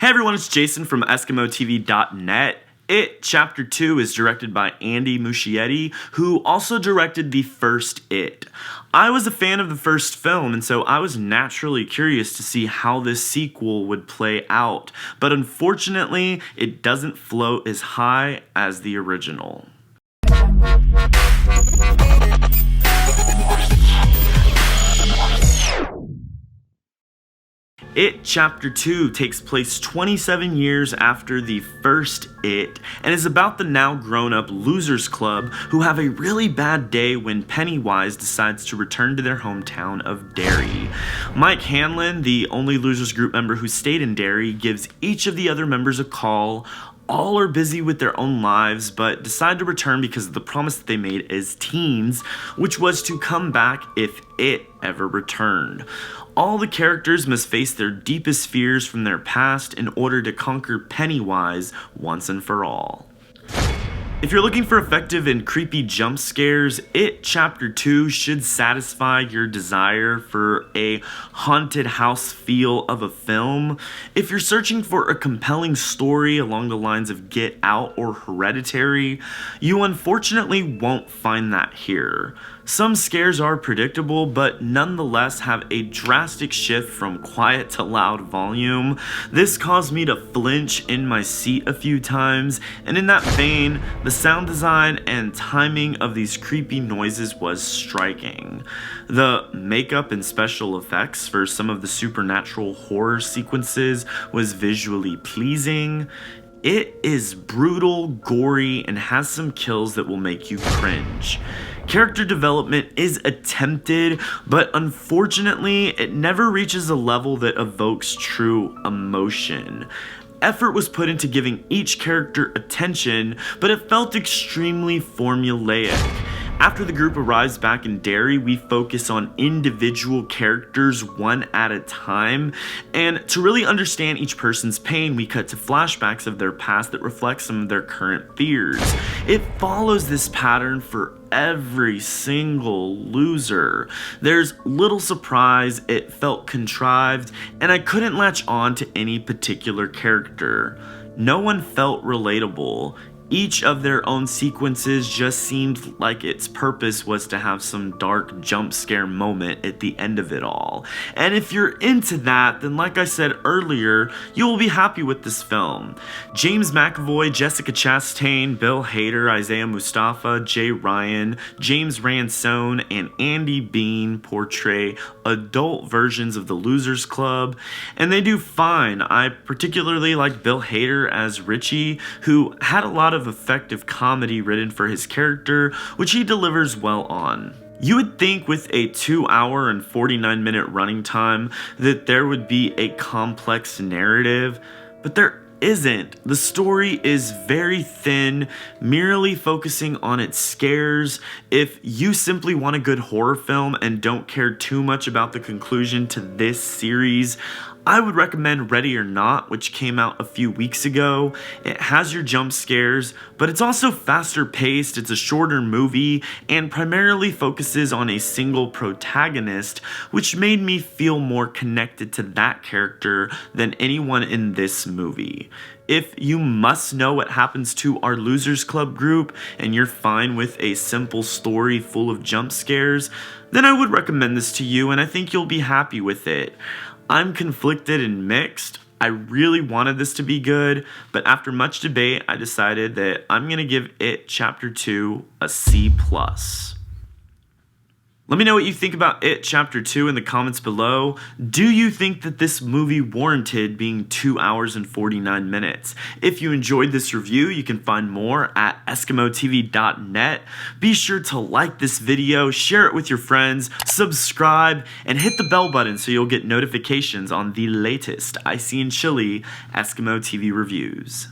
Hey everyone, it's Jason from EskimoTV.net. It Chapter 2 is directed by Andy Muschietti, who also directed the first It. I was a fan of the first film, and so I was naturally curious to see how this sequel would play out, but unfortunately, it doesn't float as high as the original. It Chapter 2 takes place 27 years after the first It, and is about the now grown-up Losers Club who have a really bad day when Pennywise decides to return to their hometown of Derry. Mike Hanlon, the only Losers Group member who stayed in Derry, gives each of the other members a call. All are busy with their own lives, but decide to return because of the promise that they made as teens, which was to come back if it ever returned. All the characters must face their deepest fears from their past in order to conquer Pennywise once and for all. If you're looking for effective and creepy jump scares, It Chapter 2 should satisfy your desire for a haunted house feel of a film. If you're searching for a compelling story along the lines of Get Out or Hereditary, you unfortunately won't find that here. Some scares are predictable, but nonetheless have a drastic shift from quiet to loud volume. This caused me to flinch in my seat a few times, and in that vein, the sound design and timing of these creepy noises was striking. The makeup and special effects for some of the supernatural horror sequences was visually pleasing. It is brutal, gory, and has some kills that will make you cringe. Character development is attempted, but unfortunately, it never reaches a level that evokes true emotion. Effort was put into giving each character attention, but it felt extremely formulaic. After the group arrives back in Derry, we focus on individual characters one at a time, and to really understand each person's pain, we cut to flashbacks of their past that reflect some of their current fears. It follows this pattern for every single loser. There's little surprise, it felt contrived, and I couldn't latch on to any particular character. No one felt relatable. Each of their own sequences just seemed like its purpose was to have some dark jump scare moment at the end of it all. And if you're into that, then like I said earlier, you will be happy with this film. James McAvoy, Jessica Chastain, Bill Hader, Isaiah Mustafa, Jay Ryan, James Ransone, and Andy Bean portray adult versions of the Losers Club, and they do fine. I particularly like Bill Hader as Richie, who had a lot of effective comedy written for his character, which he delivers well on. You would think with a 2-hour and 49-minute running time that there would be a complex narrative, but there isn't. The story is very thin, merely focusing on its scares. If you simply want a good horror film and don't care too much about the conclusion to this series, I would recommend Ready or Not, which came out a few weeks ago. It has your jump scares, but it's also faster paced, it's a shorter movie, and primarily focuses on a single protagonist, which made me feel more connected to that character than anyone in this movie. If you must know what happens to our Losers Club group, and you're fine with a simple story full of jump scares, then I would recommend this to you, and I think you'll be happy with it. I'm conflicted and mixed. I really wanted this to be good, but after much debate, I decided that I'm gonna give It Chapter 2 a C+. Let me know what you think about It Chapter 2 in the comments below. Do you think that this movie warranted being 2 hours and 49 minutes? If you enjoyed this review, you can find more at EskimoTV.net. Be sure to like this video, share it with your friends, subscribe, and hit the bell button so you'll get notifications on the latest icy and chilly Eskimo TV reviews.